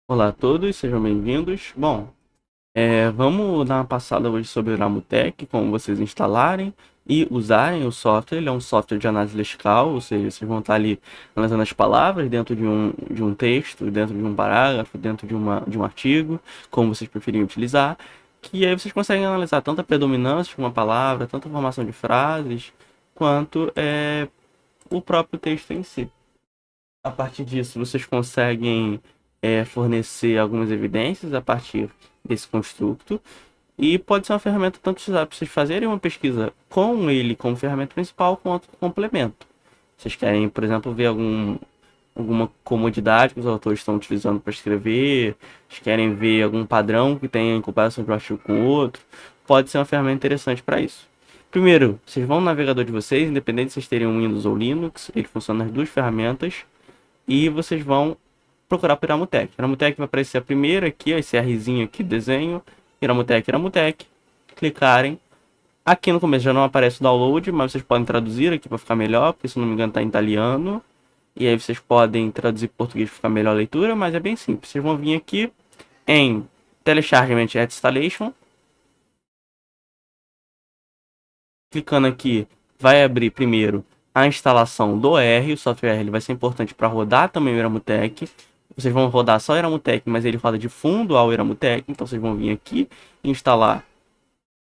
Olá a todos, sejam bem-vindos. Bom, vamos dar uma passada hoje sobre o Ramutec, como vocês instalarem e usarem o software. Ele é um software de análise lexical, ou seja, vocês vão estar ali analisando as palavras dentro de um texto, dentro de um parágrafo, dentro de um artigo, como vocês preferirem utilizar, que aí vocês conseguem analisar tanto a predominância de uma palavra, tanto a formação de frases, quanto o próprio texto em si. A partir disso, vocês conseguem fornecer algumas evidências a partir desse construto. E pode ser uma ferramenta tanto usada para vocês fazerem uma pesquisa com ele como ferramenta principal, quanto complemento. Vocês querem, por exemplo, ver alguma comodidade que os autores estão utilizando para escrever, vocês querem ver algum padrão que tenha em comparação de um artigo com o outro, pode ser uma ferramenta interessante para isso. Primeiro, vocês vão no navegador de vocês, independente de vocês terem um Windows ou Linux, ele funciona nas duas ferramentas, e vocês vão procurar por Iramutec. Iramutec vai aparecer a primeira aqui, esse Rzinho aqui, desenho, Iramutec, Iramutec. Clicarem. Aqui no começo já não aparece o download, mas vocês podem traduzir aqui para ficar melhor, porque se não me engano está em italiano. E aí vocês podem traduzir para português para ficar melhor a leitura, mas é bem simples. Vocês vão vir aqui em Telechargement Installation. Clicando aqui, vai abrir primeiro a instalação do R. O software R ele vai ser importante para rodar também o Iramutec. Vocês vão rodar só o Iramutec, mas ele roda de fundo ao Iramutec. Então vocês vão vir aqui e instalar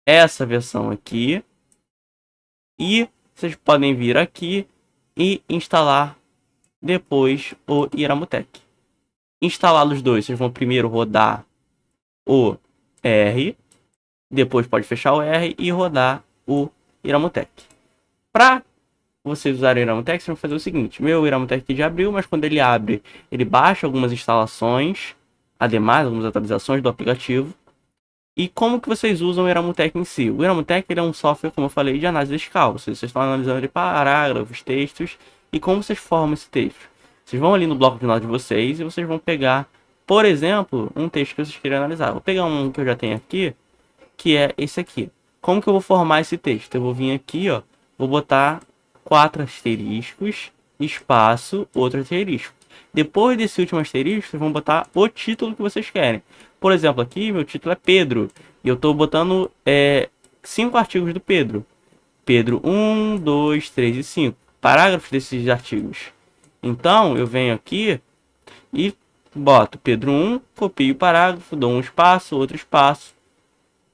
essa versão aqui. E vocês podem vir aqui e instalar depois o Iramutec. Instalados os dois, vocês vão primeiro rodar o R. Depois pode fechar o R e rodar o Iramutec. Para vocês usarem o Iramutec, vocês vão fazer o seguinte. Meu Iramutec aqui já abriu, mas quando ele abre, ele baixa algumas instalações, ademais, algumas atualizações do aplicativo. E como que vocês usam o Iramutec em si? O Iramutec ele é um software, como eu falei, de análise lexical. Vocês estão analisando ele parágrafos, textos, e como vocês formam esse texto. Vocês vão ali no bloco de notas de vocês e vocês vão pegar, por exemplo, um texto que vocês querem analisar. Vou pegar um que eu já tenho aqui, que é esse aqui. Como que eu vou formar esse texto? Eu vou vir aqui, ó, vou botar 4 asteriscos, espaço, outro asterisco. Depois desse último asterisco, vocês vão botar o título que vocês querem. Por exemplo, aqui meu título é Pedro. E eu estou botando 5 artigos do Pedro. Pedro 1, 2, 3 e 5. Parágrafos desses artigos. Então, eu venho aqui e boto Pedro 1, copio o parágrafo, dou um espaço, outro espaço.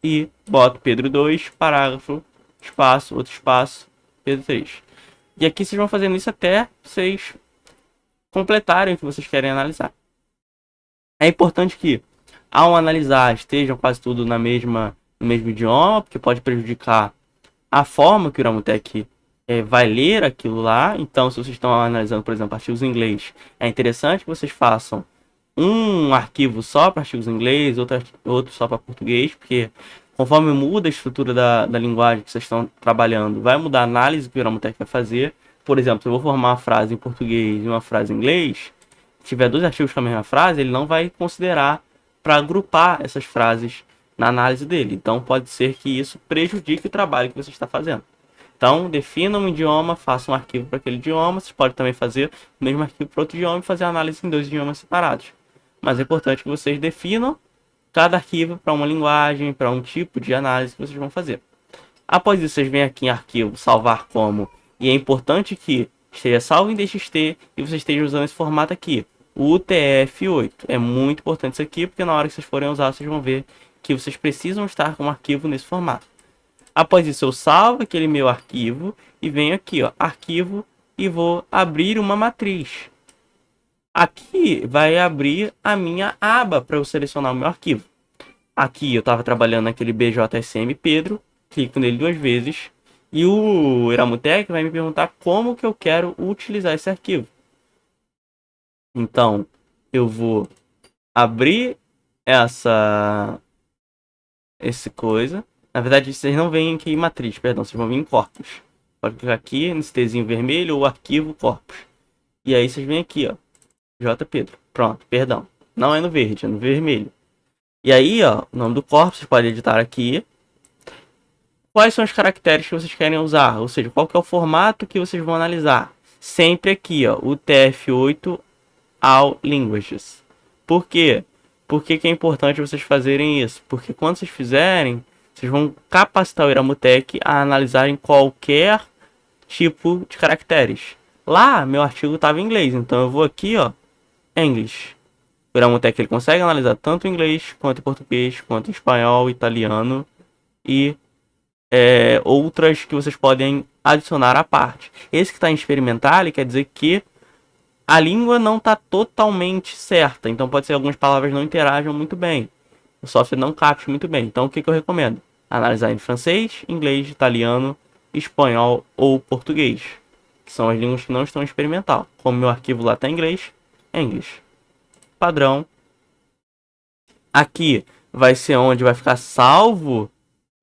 E boto Pedro 2, parágrafo, espaço, outro espaço, Pedro 3. E aqui vocês vão fazendo isso até vocês completarem o que vocês querem analisar. É importante que, ao analisar, estejam quase tudo no mesmo idioma, porque pode prejudicar a forma que o Iramutec vai ler aquilo lá. Então, se vocês estão analisando, por exemplo, artigos em inglês, é interessante que vocês façam um arquivo só para artigos em inglês, outro só para português, porque conforme muda a estrutura da linguagem que vocês estão trabalhando, vai mudar a análise que o Iramutec vai fazer. Por exemplo, se eu vou formar uma frase em português e uma frase em inglês, se tiver 2 artigos com a mesma frase, ele não vai considerar para agrupar essas frases na análise dele. Então, pode ser que isso prejudique o trabalho que você está fazendo. Então, defina um idioma, faça um arquivo para aquele idioma. Você pode também fazer o mesmo arquivo para outro idioma e fazer a análise em 2 idiomas separados. Mas é importante que vocês definam cada arquivo para uma linguagem, para um tipo de análise que vocês vão fazer. Após isso, vocês vêm aqui em arquivo, salvar como, e é importante que esteja salvo em DXT e vocês estejam usando esse formato aqui, o UTF-8. É muito importante isso aqui, porque na hora que vocês forem usar, vocês vão ver que vocês precisam estar com um arquivo nesse formato. Após isso, eu salvo aquele meu arquivo e venho aqui, ó, arquivo, e vou abrir uma matriz. Aqui vai abrir a minha aba para eu selecionar o meu arquivo. Aqui eu estava trabalhando naquele BJSM Pedro, clico nele 2 vezes e o Iramutec vai me perguntar como que eu quero utilizar esse arquivo. Então eu vou abrir esse coisa. Na verdade, vocês não vêm aqui em matriz, perdão, vocês vão vir em corpus. Pode clicar aqui nesse Tzinho vermelho ou arquivo corpus. E aí vocês vêm aqui, ó. J. Pedro. Pronto, perdão. Não é no verde, é no vermelho. E aí, ó, o nome do corpo, vocês podem editar aqui. Quais são os caracteres que vocês querem usar? Ou seja, qual que é o formato que vocês vão analisar? Sempre aqui, ó, o TF8 All Languages. Por quê? Por que que é importante vocês fazerem isso? Porque quando vocês fizerem, vocês vão capacitar o Iramutec a analisarem qualquer tipo de caracteres. Lá, meu artigo estava em inglês, então eu vou aqui, ó, English. O Iramutec ele consegue analisar tanto em inglês, quanto em português, quanto em espanhol, italiano e outras que vocês podem adicionar à parte. Esse que está em experimental, ele quer dizer que a língua não está totalmente certa, então pode ser que algumas palavras não interajam muito bem. O software não capte muito bem. Então o que eu recomendo? Analisar em francês, inglês, italiano, espanhol ou português, que são as línguas que não estão experimental. Como meu arquivo lá está em inglês, English. Padrão. Aqui vai ser onde vai ficar salvo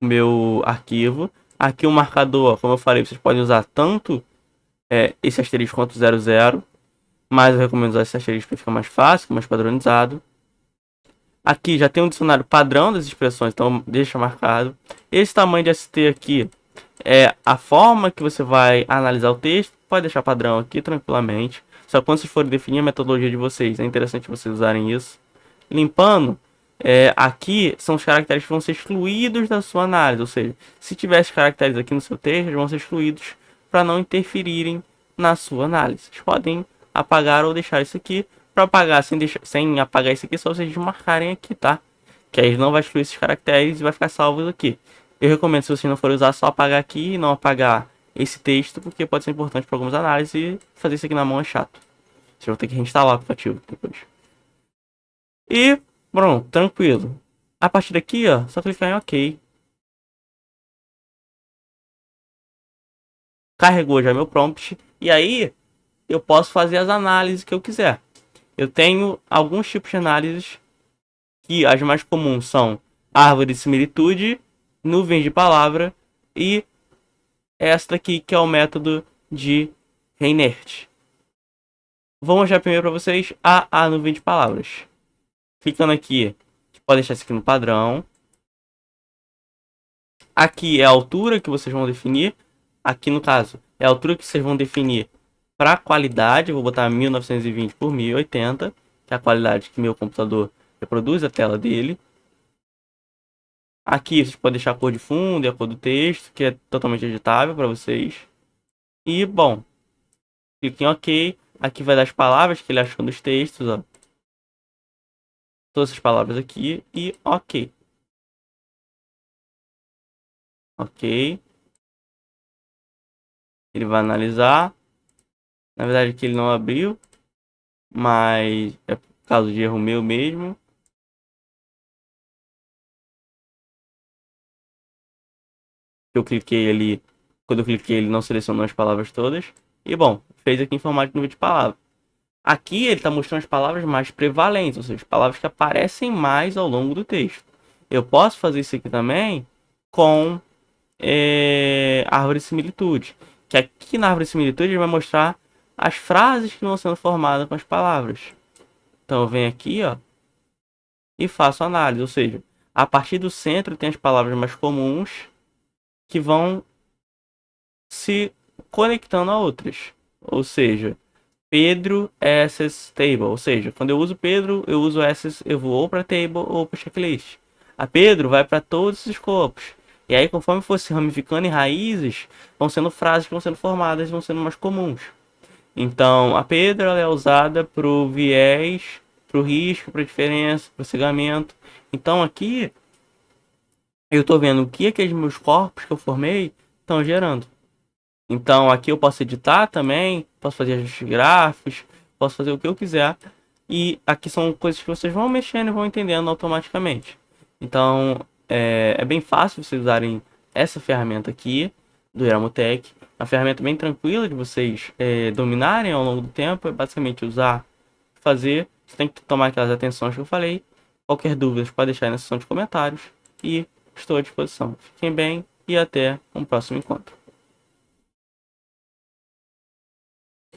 o meu arquivo. Aqui o marcador, como eu falei, vocês podem usar tanto esse asterisco quanto 00. Mas eu recomendo usar esse asterisco para ficar mais fácil, mais padronizado. Aqui já tem um dicionário padrão das expressões, então deixa marcado. Esse tamanho de ST aqui é a forma que você vai analisar o texto. Pode deixar padrão aqui tranquilamente. Só que quando vocês forem definir a metodologia de vocês, é interessante vocês usarem isso. Limpando, aqui são os caracteres que vão ser excluídos da sua análise. Ou seja, se tiver esses caracteres aqui no seu texto, eles vão ser excluídos para não interferirem na sua análise. Vocês podem apagar ou deixar isso aqui. Para apagar sem apagar isso aqui, só vocês marcarem aqui, tá? Que aí não vai excluir esses caracteres e vai ficar salvos aqui. Eu recomendo, se vocês não forem usar, só apagar aqui e não apagar esse texto, porque pode ser importante para algumas análises e fazer isso aqui na mão é chato. Vocês vão ter que reinstalar o aplicativo depois. E, pronto, tranquilo. A partir daqui, ó, só clicar em OK. Carregou já meu prompt. E aí, eu posso fazer as análises que eu quiser. Eu tenho alguns tipos de análises que as mais comuns são árvore de similitude, nuvens de palavra e esta aqui que é o método de Reinert. Vou mostrar primeiro para vocês a nuvem de palavras. Clicando aqui, pode deixar isso aqui no padrão. Aqui é a altura que vocês vão definir. Aqui no caso é a altura que vocês vão definir para qualidade. Eu vou botar 1920 por 1080, que é a qualidade que meu computador reproduz a tela dele. Aqui vocês podem deixar a cor de fundo e a cor do texto, que é totalmente editável para vocês. E, bom, clique em OK. Aqui vai dar as palavras que ele achou dos textos, ó. Todas essas palavras aqui e OK. OK. Ele vai analisar. Na verdade aqui ele não abriu, mas é por causa de erro meu mesmo. Eu cliquei ali, quando eu cliquei ele não selecionou as palavras todas. E bom, fez aqui em formato de nuvem de palavra. Aqui ele está mostrando as palavras mais prevalentes, ou seja, as palavras que aparecem mais ao longo do texto. Eu posso fazer isso aqui também com árvore de similitude. Que aqui na árvore de similitude ele vai mostrar as frases que vão sendo formadas com as palavras. Então eu venho aqui, ó, e faço análise, ou seja, a partir do centro tem as palavras mais comuns que vão se conectando a outras. Ou seja, Pedro access table, ou seja, quando eu uso Pedro, eu uso access, eu vou ou para table ou para checklist. A Pedro vai para todos esses escopos. E aí, conforme for se ramificando em raízes, vão sendo frases que vão sendo formadas, vão sendo mais comuns. Então, a Pedro ela é usada para o viés, para o risco, para a diferença, para o cegamento. Então, aqui eu estou vendo o que aqueles meus corpos que eu formei estão gerando. Então aqui eu posso editar também, posso fazer ajustes gráficos, posso fazer o que eu quiser. E aqui são coisas que vocês vão mexendo e vão entendendo automaticamente. Então é bem fácil vocês usarem essa ferramenta aqui do Iramutec. Uma ferramenta bem tranquila de vocês dominarem ao longo do tempo. É basicamente usar, fazer. Você tem que tomar aquelas atenções que eu falei. Qualquer dúvida pode deixar aí na seção de comentários. E estou à disposição. Fiquem bem e até um próximo encontro.